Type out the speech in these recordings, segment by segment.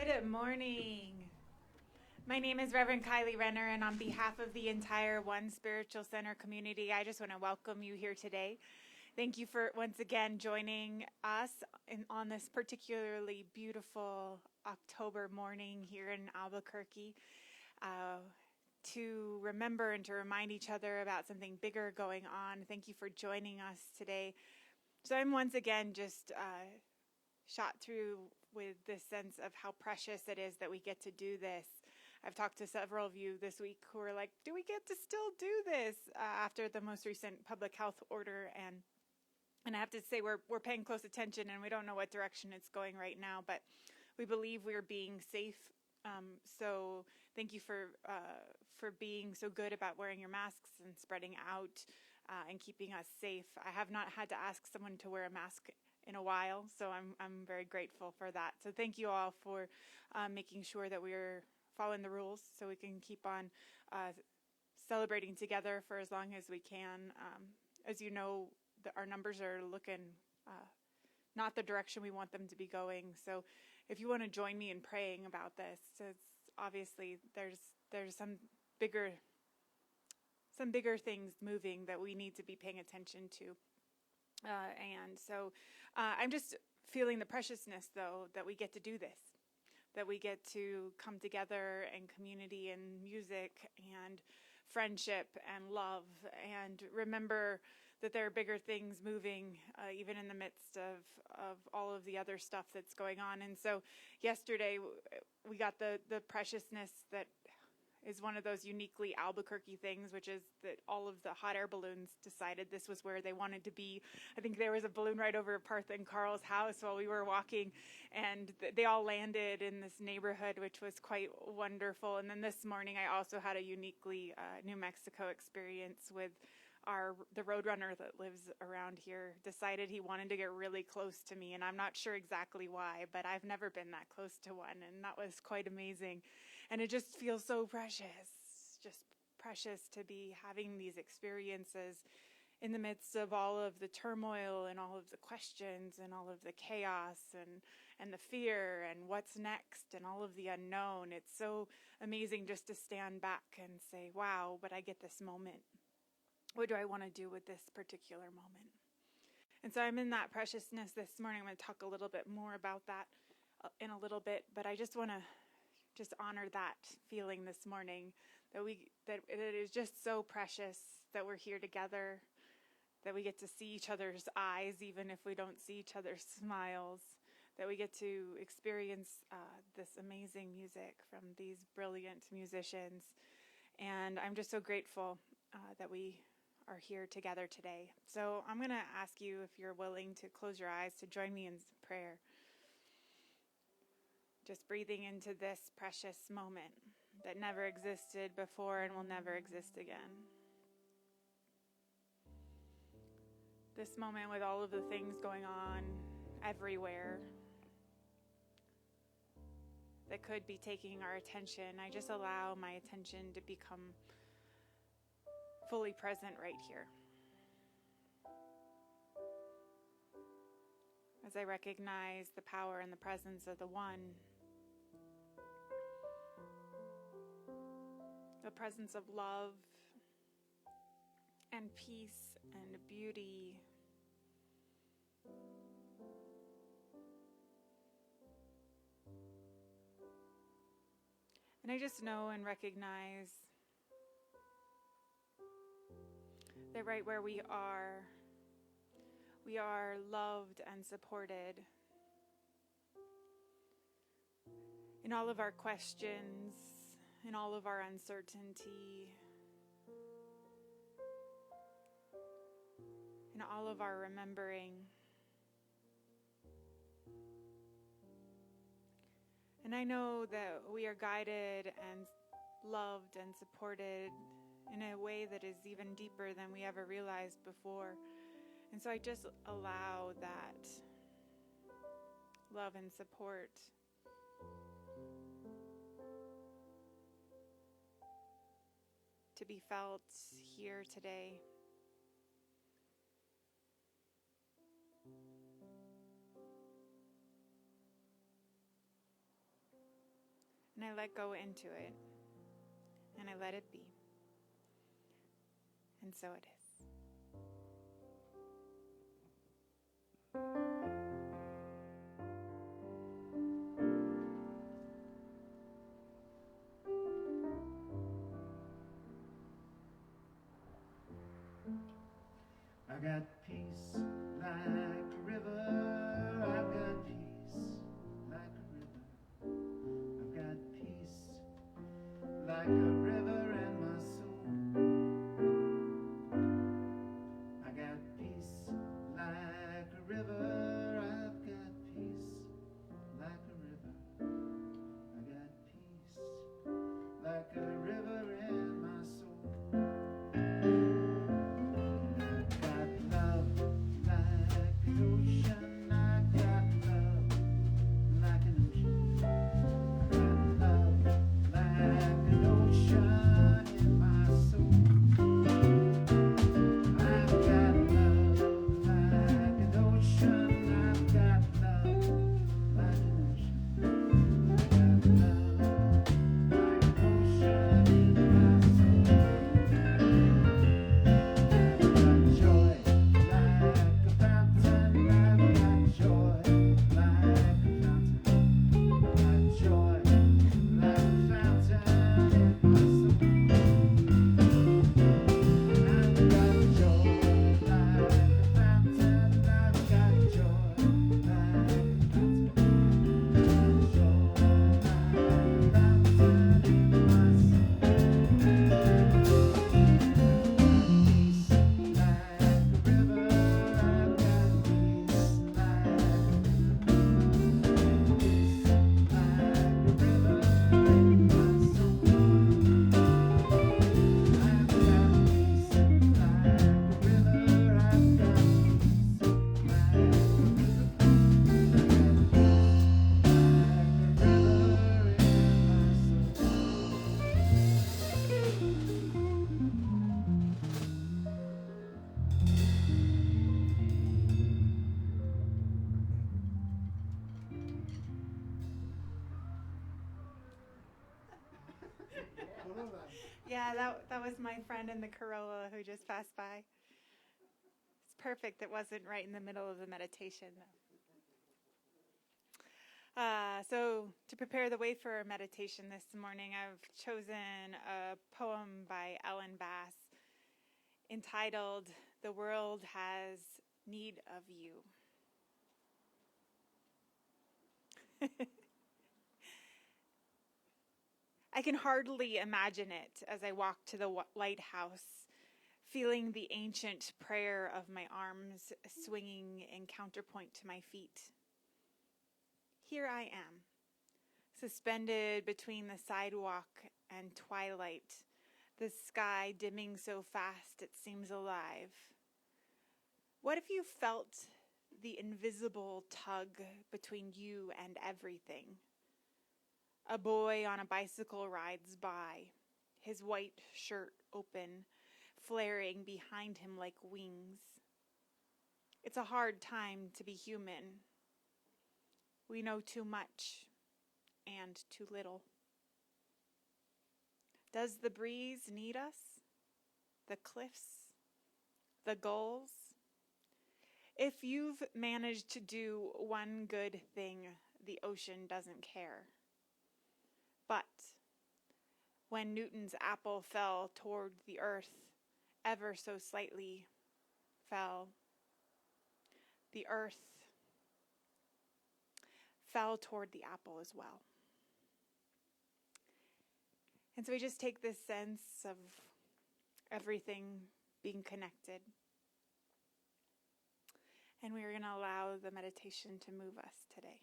Good morning. My name is Reverend Kylie Renner, and on behalf of the entire One Spiritual Center community, I just want to welcome you here today. Thank you for once again joining us on this particularly beautiful October morning here in Albuquerque to remember and to remind each other about something bigger going on. Thank you for joining us today. So I'm once again just shot through with this sense of how precious it is that we get to do this. I've talked to several of you this week who are like, do we get to still do this after the most recent public health order? And I have to say we're paying close attention, and we don't know what direction it's going right now, but we believe we're being safe. So thank you for being so good about wearing your masks and spreading out and keeping us safe. I have not had to ask someone to wear a mask in a while, so I'm very grateful for that. So thank you all for making sure that we're following the rules so we can keep on celebrating together for as long as we can. As you know, our numbers are looking not the direction we want them to be going. So if you want to join me in praying about this, it's obviously there's some bigger things moving that we need to be paying attention to. And so I'm just feeling the preciousness, though, that we get to do this, that we get to come together in community and music and friendship and love, and remember that there are bigger things moving, even in the midst of all of the other stuff that's going on. And so yesterday we got the preciousness that is one of those uniquely Albuquerque things, which is that all of the hot air balloons decided this was where they wanted to be. I think there was a balloon right over Parth and Carl's house while we were walking, and they all landed in this neighborhood, which was quite wonderful. And then this morning, I also had a uniquely New Mexico experience with the roadrunner that lives around here decided he wanted to get really close to me, and I'm not sure exactly why, but I've never been that close to one, and that was quite amazing. And it just feels so precious, just precious to be having these experiences in the midst of all of the turmoil and all of the questions and all of the chaos and the fear and what's next and all of the unknown. It's so amazing just to stand back and say, wow, but I get this moment. What do I want to do with this particular moment? And so I'm in that preciousness this morning. I'm going to talk a little bit more about that in a little bit, but I just want to just honor that feeling this morning, that it is just so precious that we're here together, that we get to see each other's eyes even if we don't see each other's smiles, that we get to experience this amazing music from these brilliant musicians. And I'm just so grateful that we are here together today. So I'm going to ask you, if you're willing to close your eyes, to join me in prayer. Just breathing into this precious moment that never existed before and will never exist again. This moment with all of the things going on everywhere that could be taking our attention, I just allow my attention to become fully present right here. As I recognize the power and the presence of the One, the presence of love and peace and beauty. And I just know and recognize that right where we are loved and supported in all of our questions, in all of our uncertainty, in all of our remembering. And I know that we are guided and loved and supported in a way that is even deeper than we ever realized before. And so I just allow that love and support to be felt here today. And I let go into it, and I let it be. And so it is. I got peace like a river. I've got peace like a river. I've got peace like a river in my soul. I got peace like a river. I've got peace like a river. I got peace like a river in my soul. I've got love like an ocean. I've got love like an ocean. I've got love like an ocean in my soul. I've got love like an ocean. I've got love like an ocean. I've got love like an ocean in my soul. I've got joy like a fountain. I've got joy like a fountain. I've got joy like a fountain in my soul. I've got joy like a fountain. I've got joy like a fountain. I've got joy like a fountain in my soul. Peace like a river. I've got peace like a river. Peace like a river in my soul. I've got peace like a river. I've got peace like a river. I've got peace like a river in my soul. Yeah, that was my friend in the Corolla who just passed by. It's perfect. It wasn't right in the middle of the meditation, though. So, to prepare the way for our meditation this morning, I've chosen a poem by Ellen Bass entitled, "The World Has Need of You." I can hardly imagine it as I walk to the lighthouse, feeling the ancient prayer of my arms swinging in counterpoint to my feet. Here I am, suspended between the sidewalk and twilight, the sky dimming so fast it seems alive. What if you felt the invisible tug between you and everything? A boy on a bicycle rides by, his white shirt open, flaring behind him like wings. It's a hard time to be human. We know too much and too little. Does the breeze need us? The cliffs? The gulls? If you've managed to do one good thing, the ocean doesn't care. But when Newton's apple fell toward the earth, ever so slightly fell, the earth fell toward the apple as well. And so we just take this sense of everything being connected. And we're going to allow the meditation to move us today.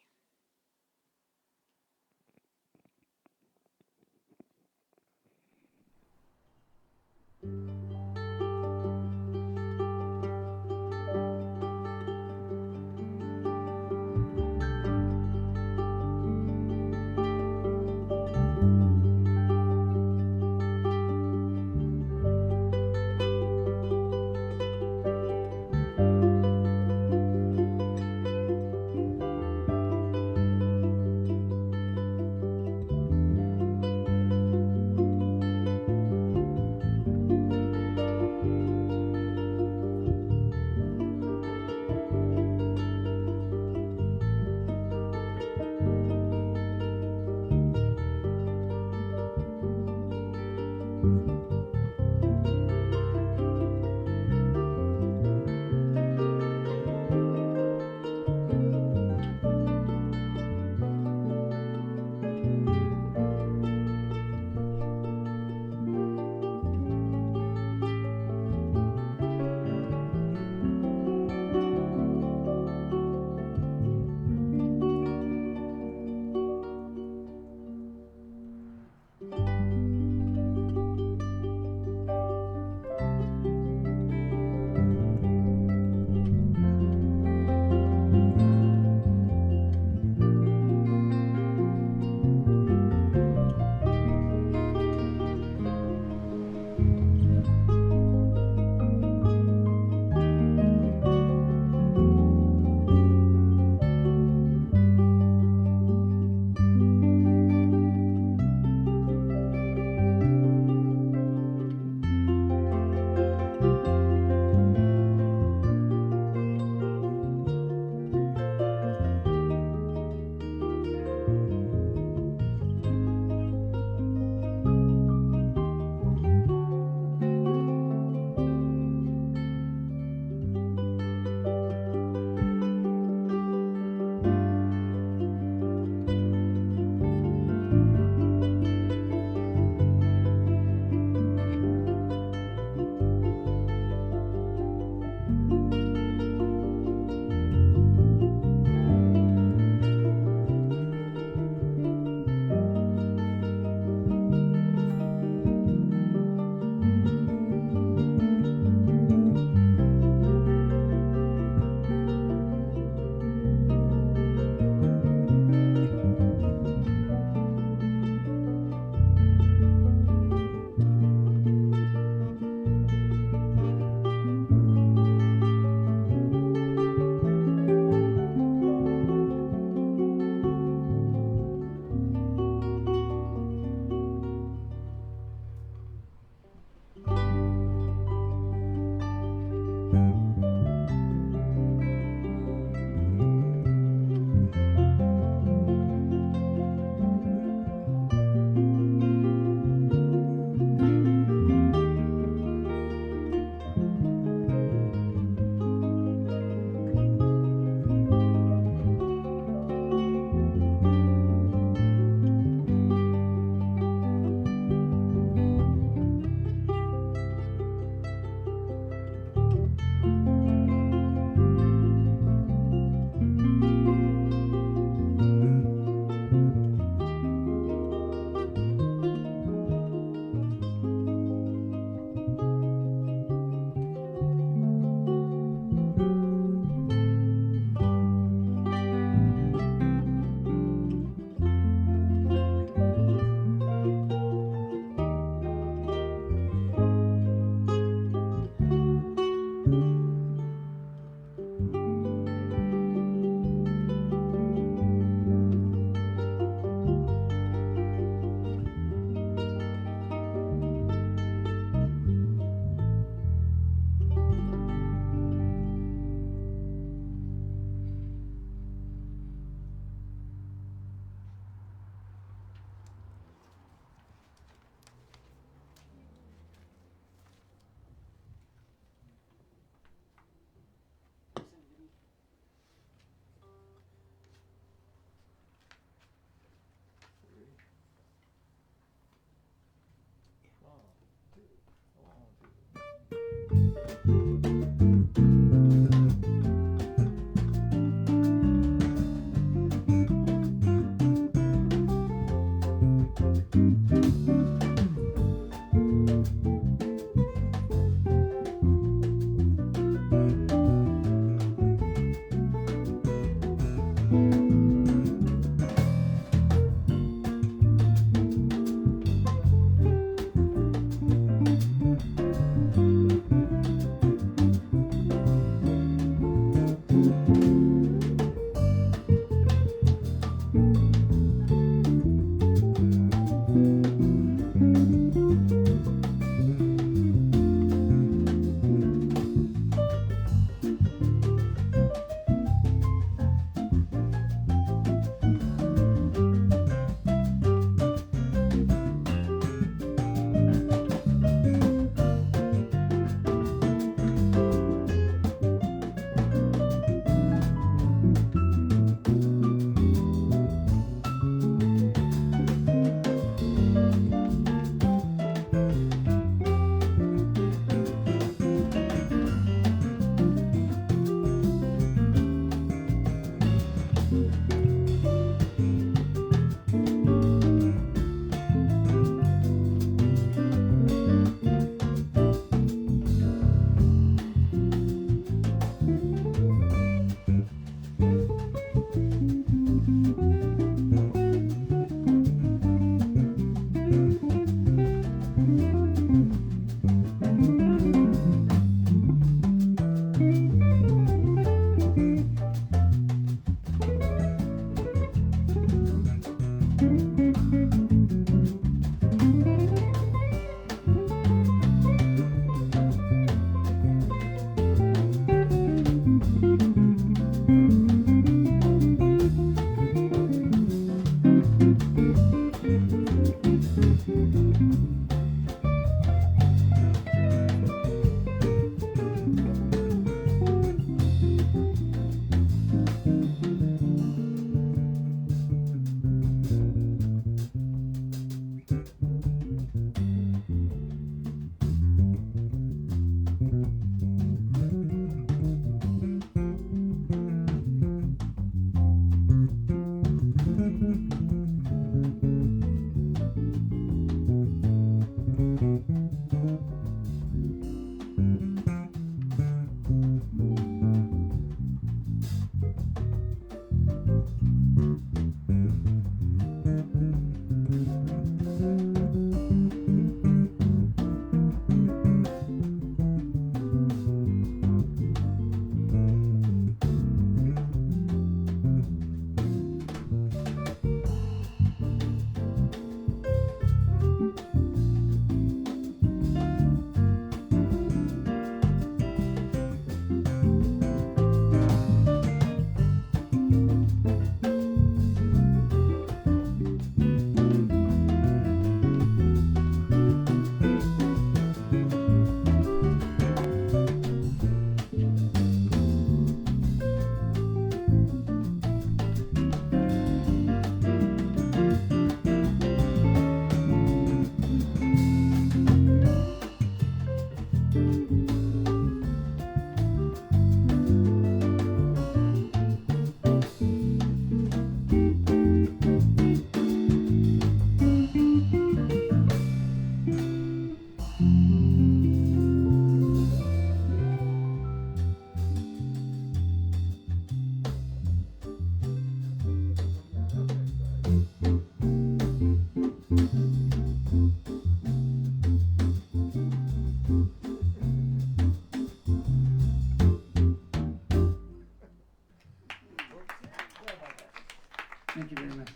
Thank you very much.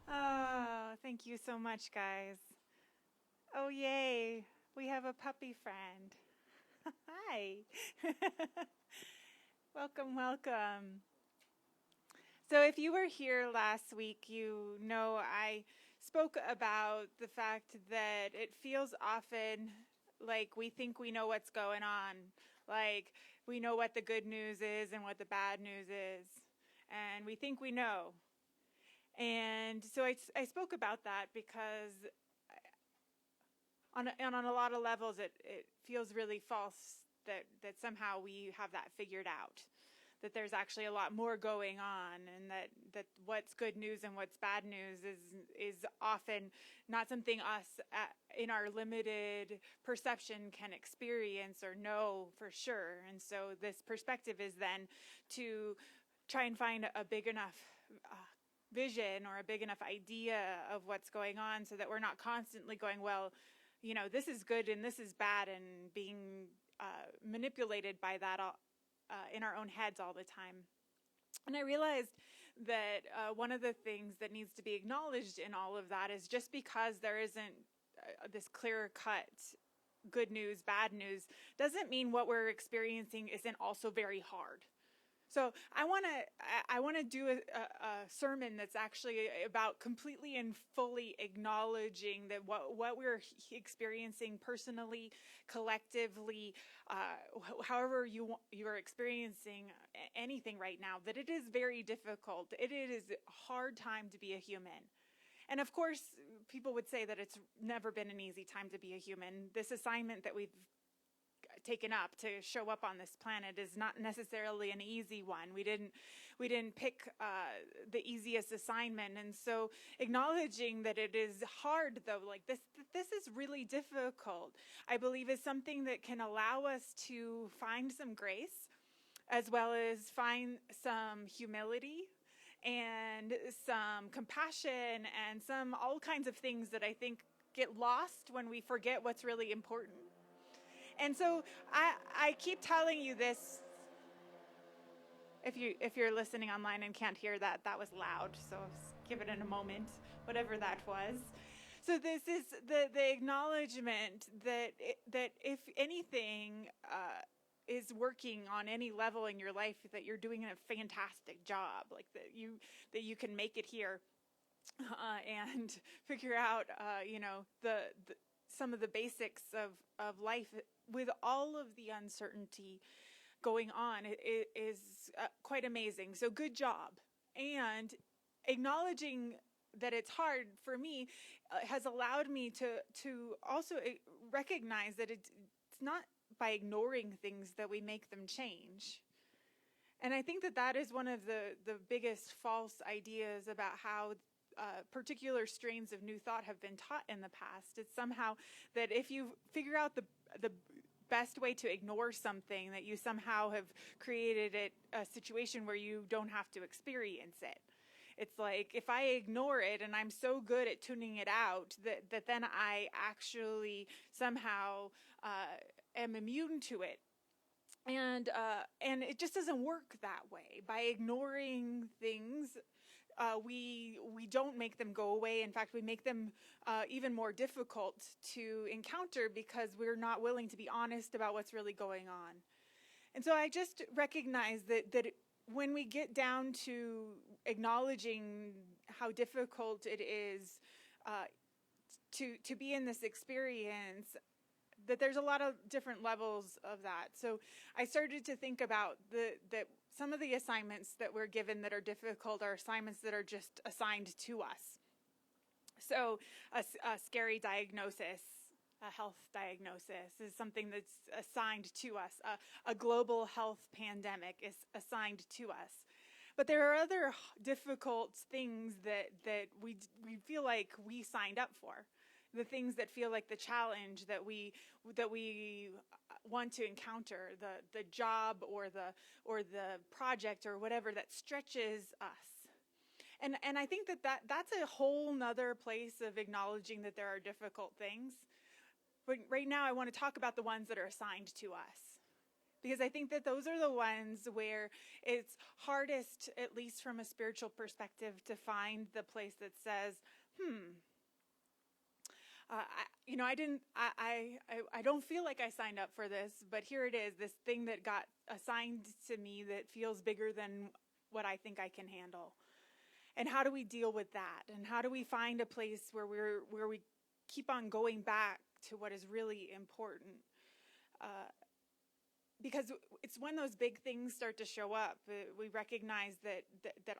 Oh, thank you so much, guys. Oh, yay. We have a puppy friend. Hi. Welcome, welcome. So if you were here last week, you know I spoke about the fact that it feels often like we think we know what's going on, like we know what the good news is and what the bad news is, and we think we know. And so I spoke about that because on a lot of levels it feels really false that somehow we have that figured out, that there's actually a lot more going on, and that what's good news and what's bad news is often not something us in our limited perception can experience or know for sure. And so this perspective is then to try and find a big enough vision or a big enough idea of what's going on, so that we're not constantly going, well, you know, this is good and this is bad, and being manipulated by that in our own heads all the time. And I realized that one of the things that needs to be acknowledged in all of that is just because there isn't this clear cut good news, bad news, doesn't mean what we're experiencing isn't also very hard. So I want to do a sermon that's actually about completely and fully acknowledging that what we're experiencing personally, collectively, however you are experiencing anything right now, that it is very difficult. It is a hard time to be a human. And of course, people would say that it's never been an easy time to be a human. This assignment that we've taken up to show up on this planet is not necessarily an easy one. We didn't pick the easiest assignment, and so acknowledging that it is hard, though, like this is really difficult, I believe is something that can allow us to find some grace, as well as find some humility, and some compassion and some all kinds of things that I think get lost when we forget what's really important. And so I keep telling you this. If you're listening online and can't hear that, that was loud. So give it in a moment, whatever that was. So this is the acknowledgement that if anything is working on any level in your life, that you're doing a fantastic job, like that you can make it here and figure out the some of the basics of life with all of the uncertainty going on. It is quite amazing. So good job. And acknowledging that it's hard for me has allowed me to also recognize that it's not by ignoring things that we make them change. And I think that is one of the biggest false ideas about how particular strains of New Thought have been taught in the past. It's somehow that if you figure out the best way to ignore something, that you somehow have created a situation where you don't have to experience it. It's like if I ignore it and I'm so good at tuning it out that then I actually somehow am immune to it. And it just doesn't work that way. By ignoring things, we don't make them go away. In fact, we make them even more difficult to encounter because we're not willing to be honest about what's really going on. And so I just recognize that when we get down to acknowledging how difficult it is to be in this experience, that there's a lot of different levels of that. So I started to think about that some of the assignments that we're given that are difficult are assignments that are just assigned to us. So a scary diagnosis, a health diagnosis, is something that's assigned to us. A global health pandemic is assigned to us. But there are other difficult things that we feel like we signed up for. The things that feel like the challenge that we want to encounter, the job or the project or whatever that stretches us. And I think that's a whole nother place of acknowledging that there are difficult things. But right now I want to talk about the ones that are assigned to us. Because I think that those are the ones where it's hardest, at least from a spiritual perspective, to find the place that says, I don't feel like I signed up for this, but here it is, this thing that got assigned to me that feels bigger than what I think I can handle. And how do we deal with that? And how do we find a place where we keep on going back to what is really important? Because it's when those big things start to show up, we recognize that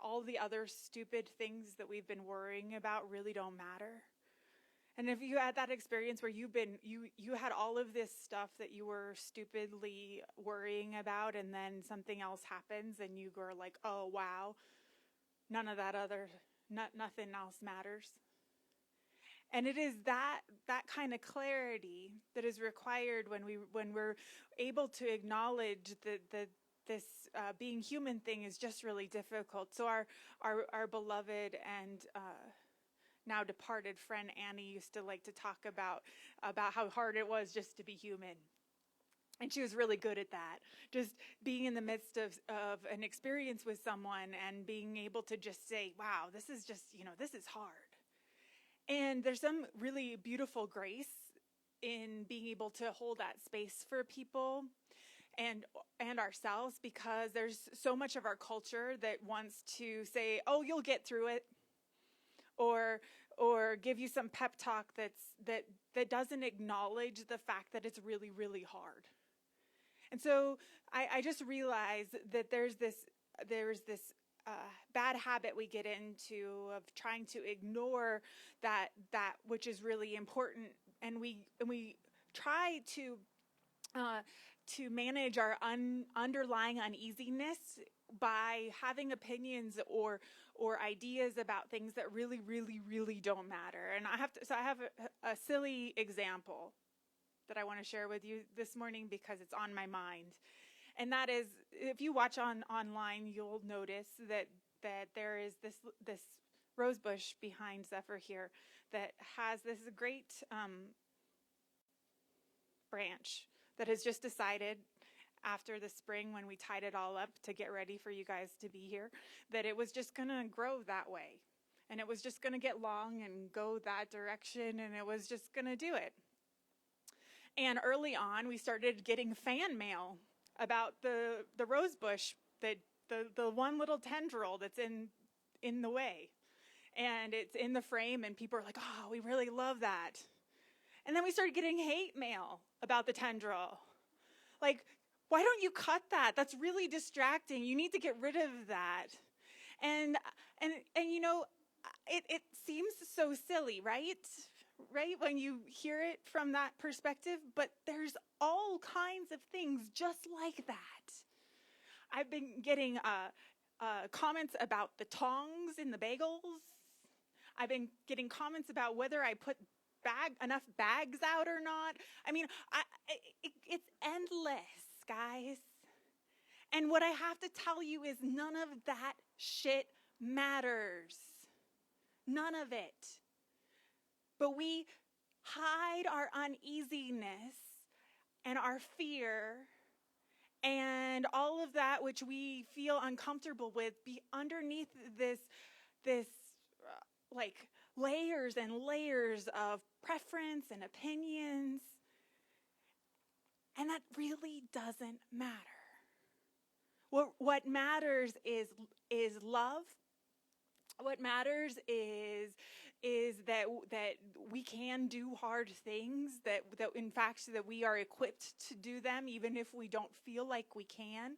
all the other stupid things that we've been worrying about really don't matter. And if you had that experience where you had all of this stuff that you were stupidly worrying about, and then something else happens and you go like, oh wow, nothing else matters. And it is that kind of clarity that is required when we're able to acknowledge that this being human thing is just really difficult. So our beloved and now departed friend Annie used to like to talk about how hard it was just to be human. And she was really good at that. Just being in the midst of an experience with someone and being able to just say, wow, this is just, this is hard. And there's some really beautiful grace in being able to hold that space for people and ourselves, because there's so much of our culture that wants to say, oh, you'll get through it. Or give you some pep talk that doesn't acknowledge the fact that it's really, really hard. And so I just realized that there's this bad habit we get into of trying to ignore that which is really important, and we try to manage our underlying uneasiness by having opinions or ideas about things that really, really, really don't matter. And I have a silly example that I want to share with you this morning because it's on my mind. And that is, if you watch online, you'll notice that that there is this rose bush behind Zephyr here that has this great branch that has just decided after the spring, when we tied it all up to get ready for you guys to be here, that it was just going to grow that way. And it was just going to get long and go that direction, and it was just going to do it. And early on, we started getting fan mail about the rose bush, that the one little tendril that's in the way. And it's in the frame, and people are like, oh, we really love that. And then we started getting hate mail about the tendril. Like, why don't you cut that? That's really distracting. You need to get rid of that. And you know, it seems so silly, right? Right? When you hear it from that perspective, but there's all kinds of things just like that. I've been getting comments about the tongs in the bagels. I've been getting comments about whether I put enough bags out or not. I mean, it's endless, guys. And what I have to tell you is none of that shit matters. None of it. But we hide our uneasiness and our fear and all of that which we feel uncomfortable with underneath this like layers and layers of preference and opinions. And that really doesn't matter. What matters is love. What matters is that we can do hard things, that in fact that we are equipped to do them even if we don't feel like we can,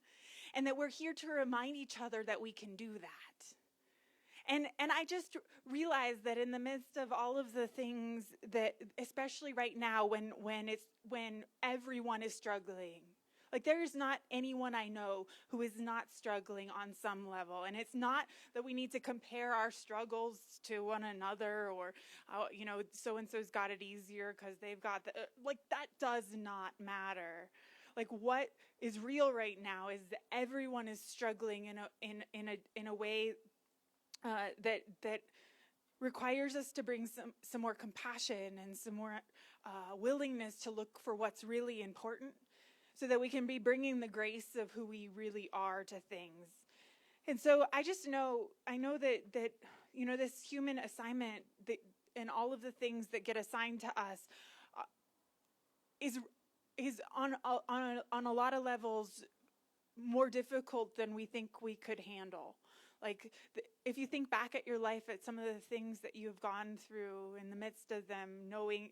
and that we're here to remind each other that we can do that. And I just realized that in the midst of all of the things that, especially right now when everyone is struggling, like there is not anyone I know who is not struggling on some level. And it's not that we need to compare our struggles to one another or, you know, so-and-so's got it easier because they've got like that does not matter. Like what is real right now is that everyone is struggling in a way that requires us to bring some more compassion and some more willingness to look for what's really important, so that we can be bringing the grace of who we really are to things. And so I know that you know, this human assignment that, and all of the things that get assigned to us is on a lot of levels more difficult than we think we could handle. Like, if you think back at your life at some of the things that you've gone through in the midst of them, knowing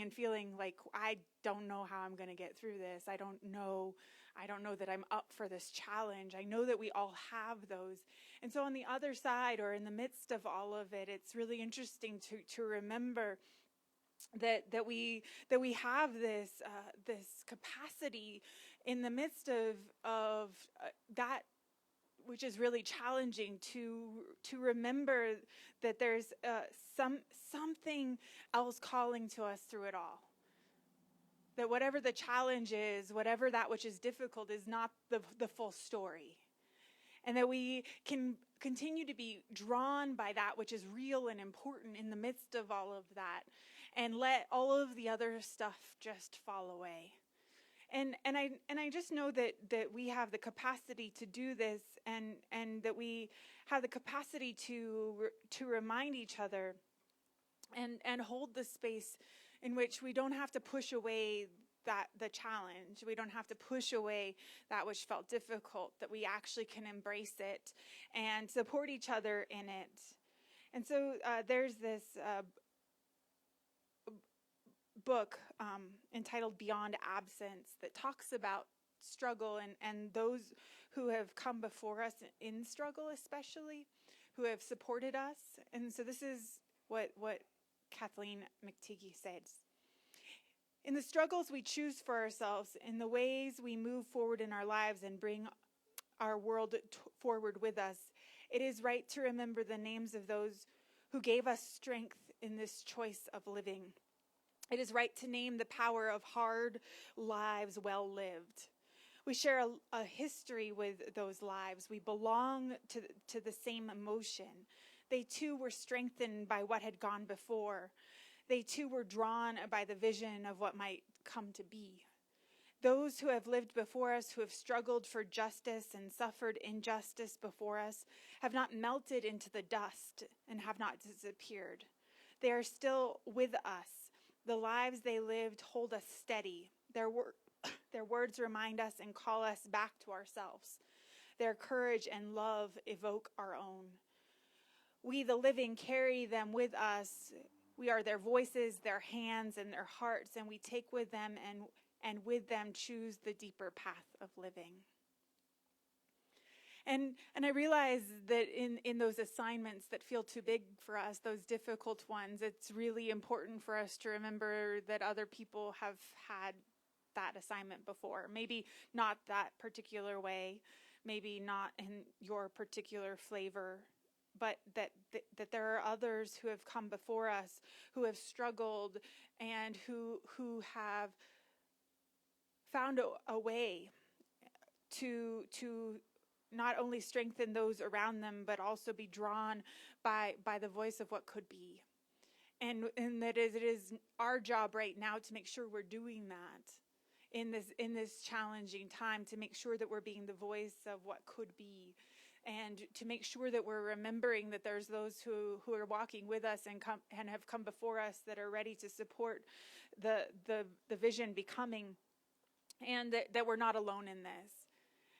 and feeling like, I don't know how I'm going to get through this. I don't know that I'm up for this challenge. I know that we all have those. And so on the other side, or in the midst of all of it, it's really interesting to remember that we have this capacity in the midst of that which is really challenging, to remember that there's something else calling to us through it all. That whatever the challenge is, whatever that which is difficult, is not the full story. And that we can continue to be drawn by that which is real and important in the midst of all of that, and let all of the other stuff just fall away. And I just know that we have the capacity to do this, and that we have the capacity to remind each other and hold the space in which we don't have to push away the challenge. We don't have to push away that which felt difficult, that we actually can embrace it and support each other in it. And so there's this book entitled Beyond Absence that talks about struggle and those who have come before us in struggle, especially, who have supported us. And so this is what Kathleen McTeague says. In the struggles we choose for ourselves, in the ways we move forward in our lives and bring our world forward with us, it is right to remember the names of those who gave us strength in this choice of living. It is right to name the power of hard lives well lived. We share a history with those lives. We belong to the same emotion. They too were strengthened by what had gone before. They too were drawn by the vision of what might come to be. Those who have lived before us, who have struggled for justice and suffered injustice before us, have not melted into the dust and have not disappeared. They are still with us. The lives they lived hold us steady. Their words remind us and call us back to ourselves. Their courage and love evoke our own. We, the living, carry them with us. We are their voices, their hands, and their hearts, and we take with them and with them choose the deeper path of living. And I realize that in those assignments that feel too big for us, those difficult ones, it's really important for us to remember that other people have had that assignment before. Maybe not that particular way, maybe not in your particular flavor, but that there are others who have come before us, who have struggled, and who have found a way to not only strengthen those around them, but also be drawn by the voice of what could be. And that it is our job right now to make sure we're doing that in this challenging time, to make sure that we're being the voice of what could be, and to make sure that we're remembering that there's those who are walking with us and have come before us that are ready to support the vision becoming, and that we're not alone in this.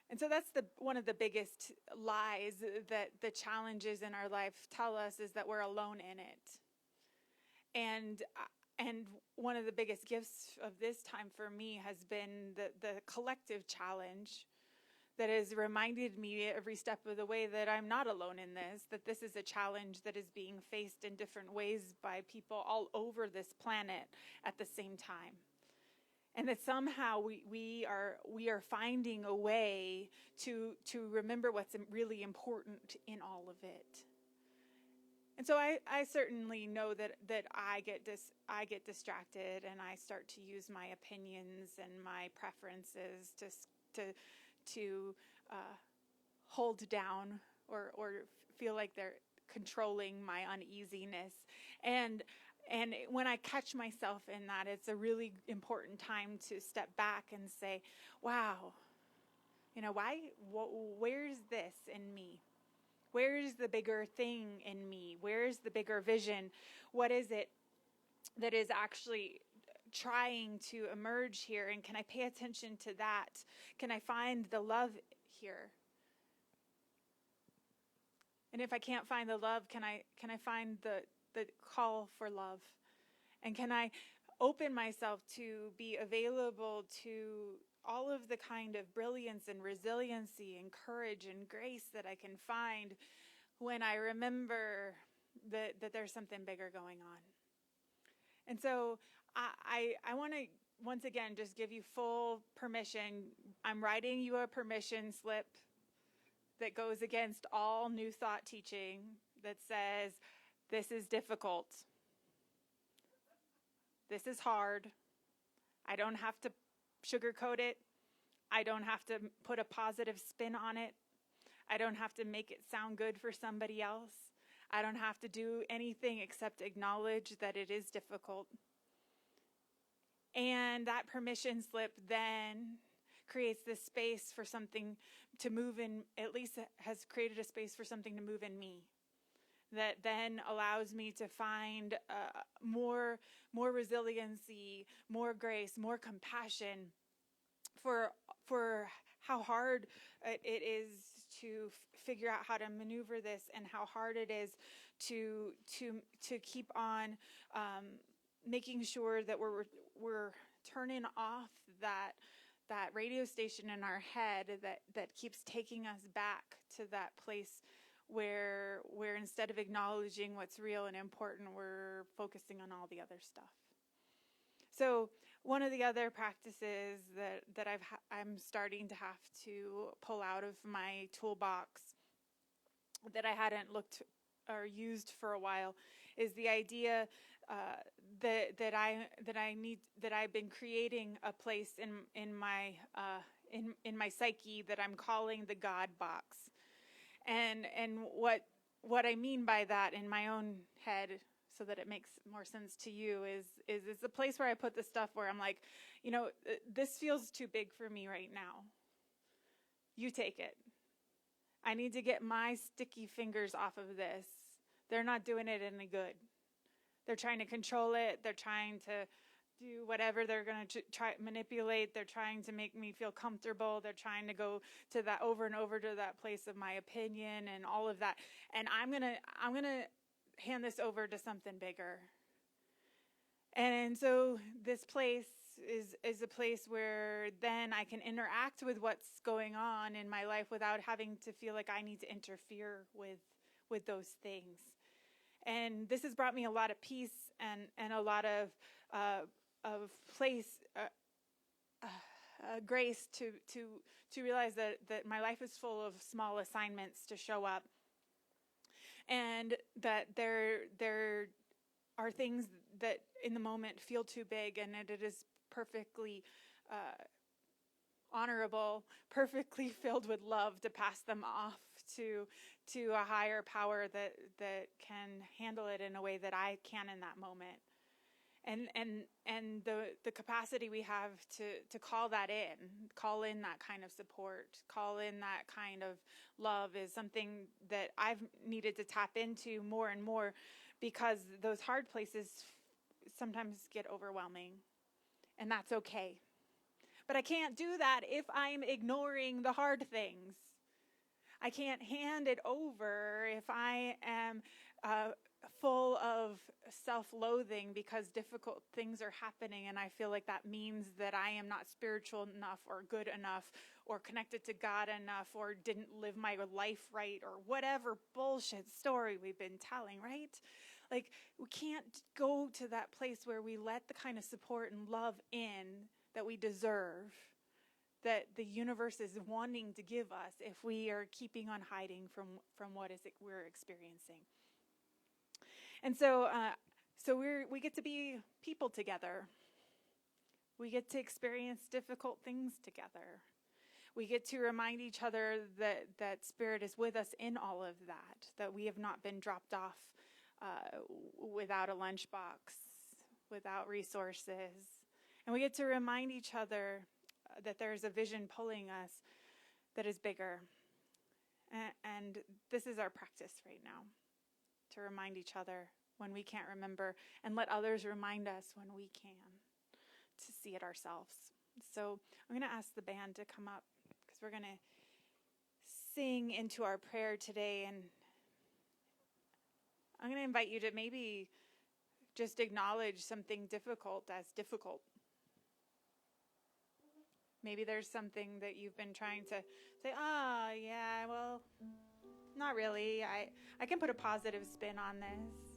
And so that's one of the biggest lies that the challenges in our life tell us, is that we're alone in it. And one of the biggest gifts of this time for me has been the collective challenge that has reminded me every step of the way that I'm not alone in this, that this is a challenge that is being faced in different ways by people all over this planet at the same time. And that somehow we are finding a way to remember what's really important in all of it. And so I certainly know that I get distracted, and I start to use my opinions and my preferences to hold down or feel like they're controlling my uneasiness. And when I catch myself in that, it's a really important time to step back and say, wow, where's this in me? Where's the bigger thing in me? Where's the bigger vision? What is it that is actually trying to emerge here? And can I pay attention to that? Can I find the love here? And if I can't find the love, can I find the call for love? And can I open myself to be available to all of the kind of brilliance and resiliency and courage and grace that I can find when I remember that there's something bigger going on? And so I want to once again just give you full permission. I'm writing you a permission slip that goes against all New Thought teaching that says, this is difficult. This is hard. I don't have to sugarcoat it. I don't have to put a positive spin on it. I don't have to make it sound good for somebody else. I don't have to do anything except acknowledge that it is difficult. And that permission slip then creates this space for something to move in, at least has created a space for something to move in me, that then allows me to find more resiliency, more grace, more compassion for how hard it is to figure out how to maneuver this, and how hard it is to keep on making sure that we're turning off that radio station in our head that keeps taking us back to that place where instead of acknowledging what's real and important, we're focusing on all the other stuff. So one of the other practices that I'm starting to have to pull out of my toolbox that I hadn't looked or used for a while is the idea that I've been creating a place in in my psyche that I'm calling the God box. And what I mean by that in my own head, so that it makes more sense to you, is it's a place where I put the stuff where I'm like, this feels too big for me right now. You take it. I need to get my sticky fingers off of this. They're not doing it any good. They're trying to control it. They're trying to do whatever they're going to try manipulate. They're trying to make me feel comfortable. They're trying to go to that over and over to that place of my opinion and all of that. And I'm going to hand this over to something bigger. And so this place is a place where then I can interact with what's going on in my life without having to feel like I need to interfere with those things. And this has brought me a lot of peace and a lot of grace to realize that my life is full of small assignments to show up, and that there are things that in the moment feel too big, and that it is perfectly honorable, perfectly filled with love to pass them off to a higher power that can handle it in a way that I can in that moment. And the capacity we have to call in that kind of support, call in that kind of love is something that I've needed to tap into more and more, because those hard places sometimes get overwhelming, and that's okay. But I can't do that if I'm ignoring the hard things. I can't hand it over if I am full of self-loathing because difficult things are happening, and I feel like that means that I am not spiritual enough or good enough or connected to God enough or didn't live my life right, or whatever bullshit story we've been telling, right? Like, we can't go to that place where we let the kind of support and love in that we deserve, that the universe is wanting to give us, if we are keeping on hiding from what is it we're experiencing. And so we get to be people together. We get to experience difficult things together. We get to remind each other that Spirit is with us in all of that we have not been dropped off without a lunchbox, without resources. And we get to remind each other that there's a vision pulling us that is bigger. And this is our practice right now, to remind each other when we can't remember, and let others remind us when we can, to see it ourselves. So I'm going to ask the band to come up, because we're going to sing into our prayer today. And I'm going to invite you to maybe just acknowledge something difficult as difficult. Maybe there's something that you've been trying to say, yeah, well, not really. I can put a positive spin on this.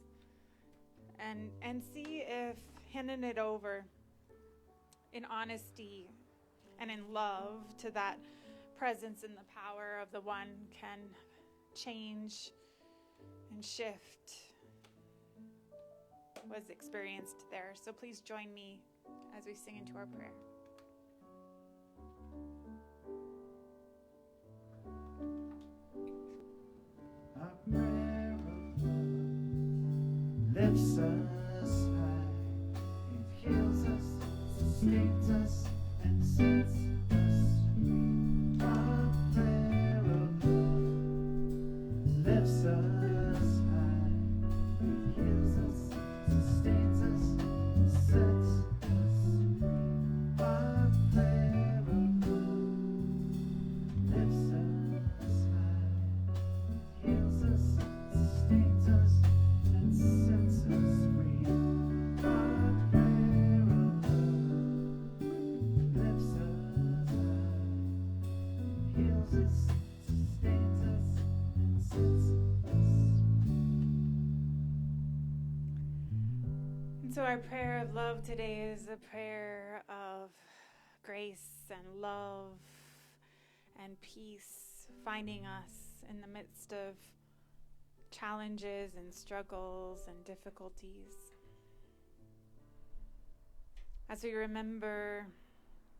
And see if handing it over in honesty and in love to that presence and the power of the one can change and shift what's experienced there. So please join me as we sing into our prayer. Our prayer of love lifts us high. It heals us, sustains us, and sets us free. Our prayer of love lifts us high. It heals us, sustains us, and sets us free. Our prayer of love lifts us high. Heals us, sustains us, and sets us free. Our prayer of love lifts us high. Heals us, sustains us, and sets us free. And so our prayer of love today is a prayer of grace and love and peace, finding us in the midst of challenges and struggles and difficulties. As we remember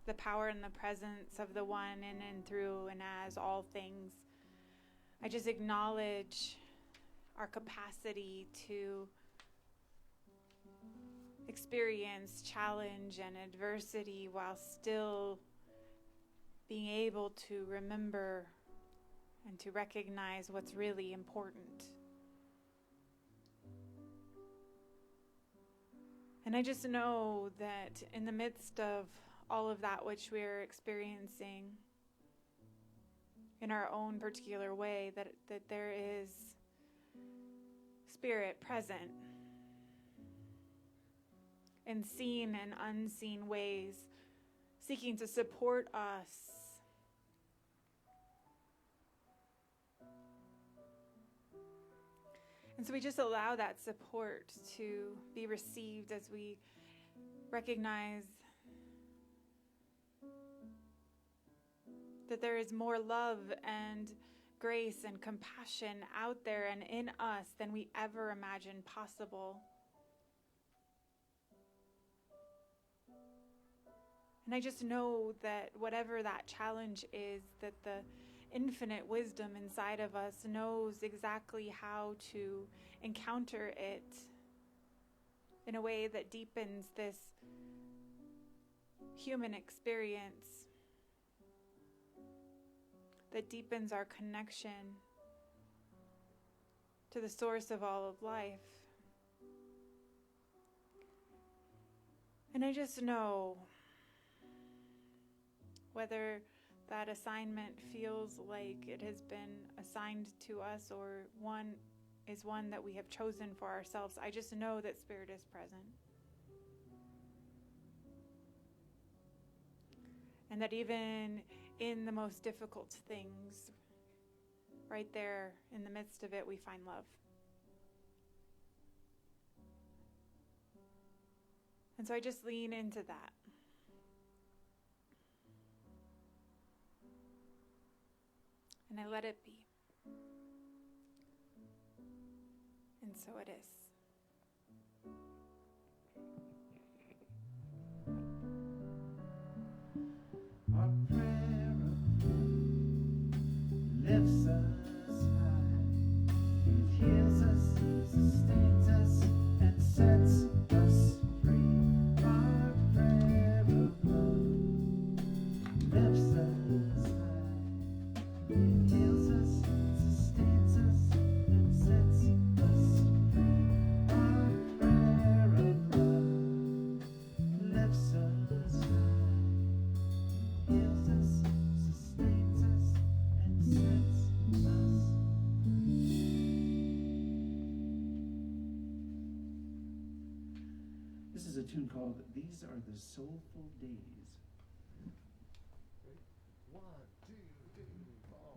the power and the presence of the one in and through and as all things. I just acknowledge our capacity to experience challenge and adversity while still being able to remember and to recognize what's really important. And I just know that in the midst of all of that which we're experiencing in our own particular way, that there is Spirit present in seen and unseen ways, seeking to support us and so we just allow that support to be received as we recognize that there is more love and grace and compassion out there and in us than we ever imagined possible. And I just know that whatever that challenge is, that the infinite wisdom inside of us knows exactly how to encounter it in a way that deepens this human experience, that deepens our connection to the source of all of life. And I just know, whether that assignment feels like it has been assigned to us or one that we have chosen for ourselves, I just know that Spirit is present. And that even in the most difficult things, right there in the midst of it, we find love. And so I just lean into that. And I let it be. And so it is. Our prayer lifts us high. It heals us, sustains us, and sets us free. Our prayer of love lifts us high. It heals us, sustains us, and sets us free. Our prayer of love lifts us high. Heals us, sustains us, and sets us free. This is a tune called These Are the Soulful Days. One, two, three, four.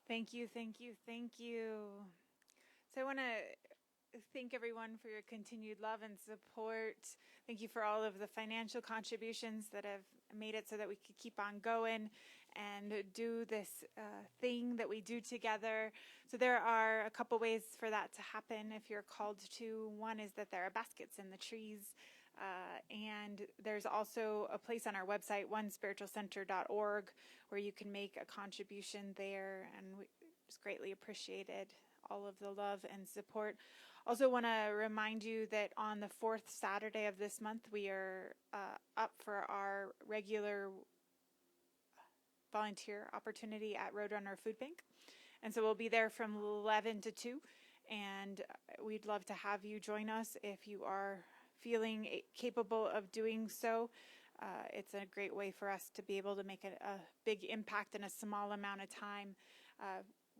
Thank you, thank you, thank you. So I want to thank everyone for your continued love and support. Thank you for all of the financial contributions that have made it so that we could keep on going and do this thing that we do together. So there are a couple ways for that to happen if you're called to. One is that there are baskets in the trees. And there's also a place on our website, onespiritualcenter.org, where you can make a contribution there, and we just greatly appreciated all of the love and support. Also want to remind you that on the fourth Saturday of this month, we are up for our regular volunteer opportunity at Roadrunner Food Bank. And so we'll be there from 11 to 2, and we'd love to have you join us if you are feeling capable of doing so. It's a great way for us to be able to make a big impact in a small amount of time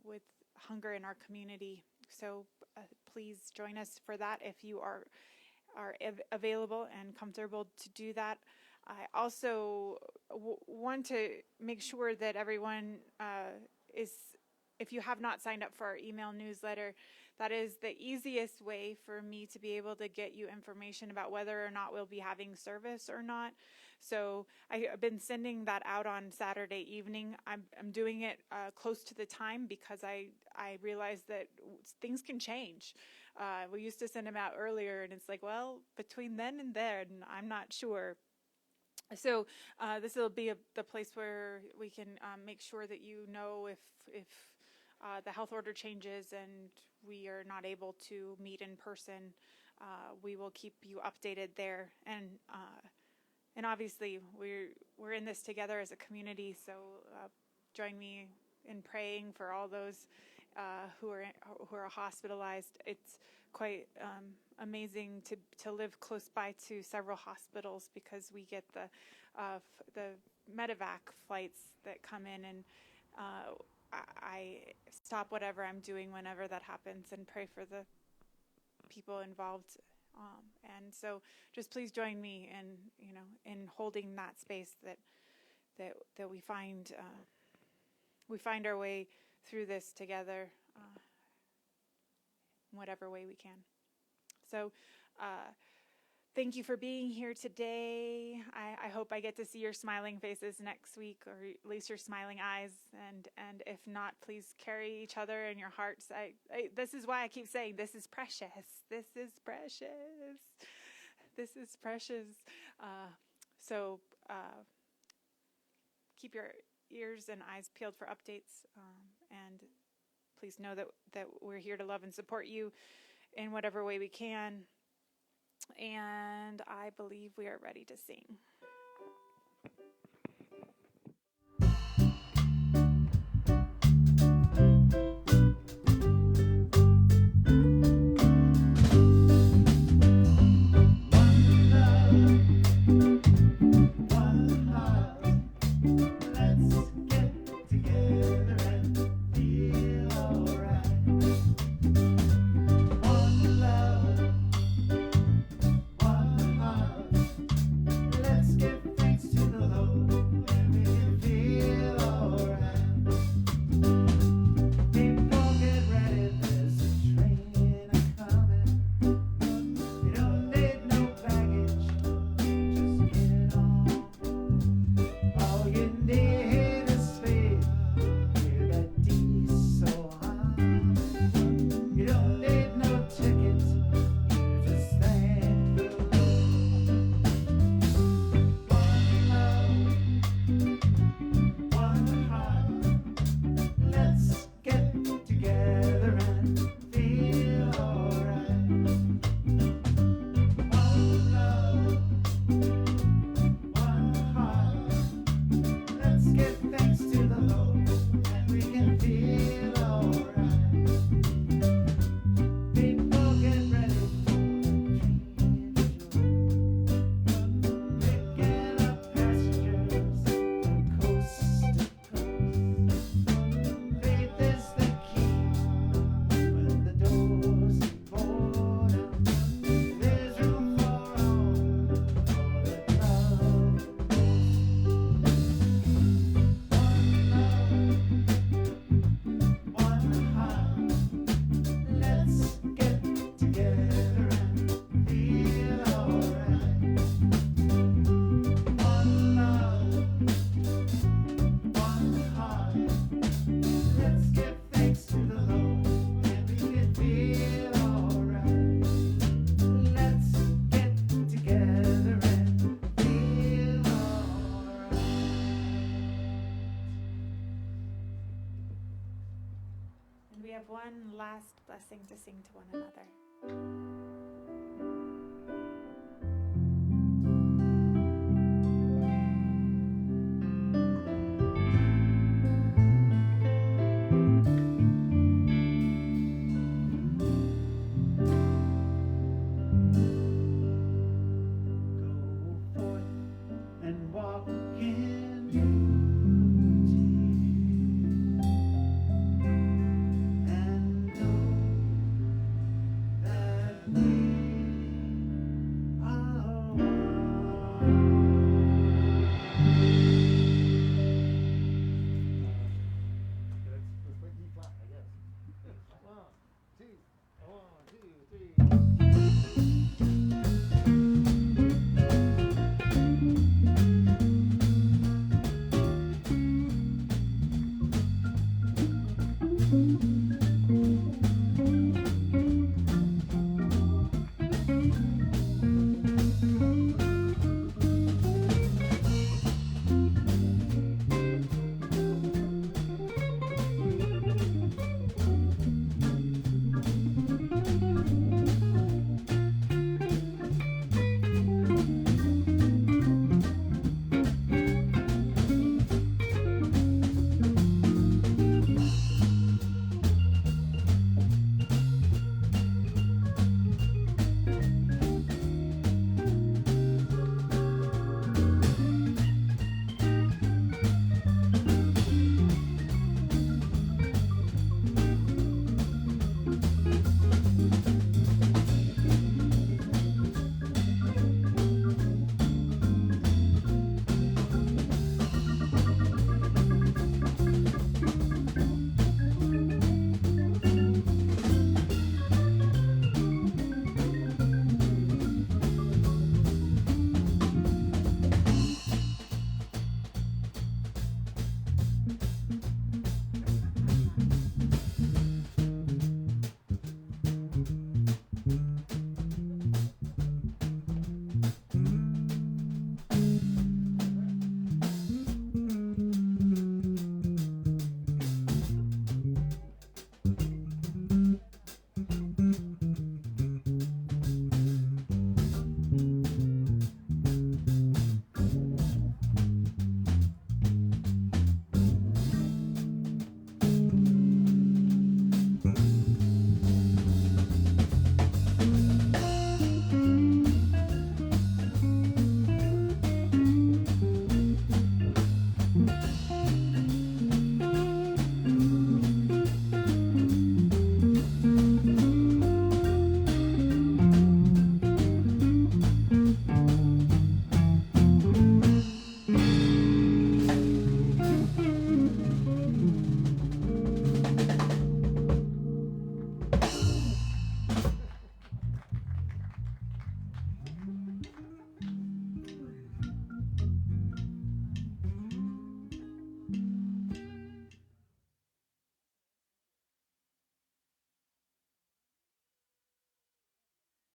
with hunger in our community. So please join us for that if you are available and comfortable to do that. I also want to make sure that everyone if you have not signed up for our email newsletter, that is the easiest way for me to be able to get you information about whether or not we'll be having service or not. So I've been sending that out on Saturday evening. I'm doing it close to the time because I realize that things can change. We used to send them out earlier, and it's like, well, between then and there, and I'm not sure. So this will be the place where we can make sure that you know if the health order changes and we are not able to meet in person. We will keep you updated there, and obviously we're in this together as a community. So join me in praying for all those who are hospitalized. It's quite amazing to live close by to several hospitals because we get the medevac flights that come in, and I stop whatever I'm doing whenever that happens and pray for the people involved. And so just please join me in holding that space that we find our way through this together in whatever way we can. So thank you for being here today. I hope I get to see your smiling faces next week, or at least your smiling eyes. And if not, please carry each other in your hearts. This is why I keep saying this is precious. This is precious. This is precious. So keep your ears and eyes peeled for updates. And please know that we're here to love and support you in whatever way we can. And I believe we are ready to sing. Let's And we have one last blessing to sing to one another. Go forth and walk in unity, and know that we are one. Let's make E flat, I guess. One, two, three.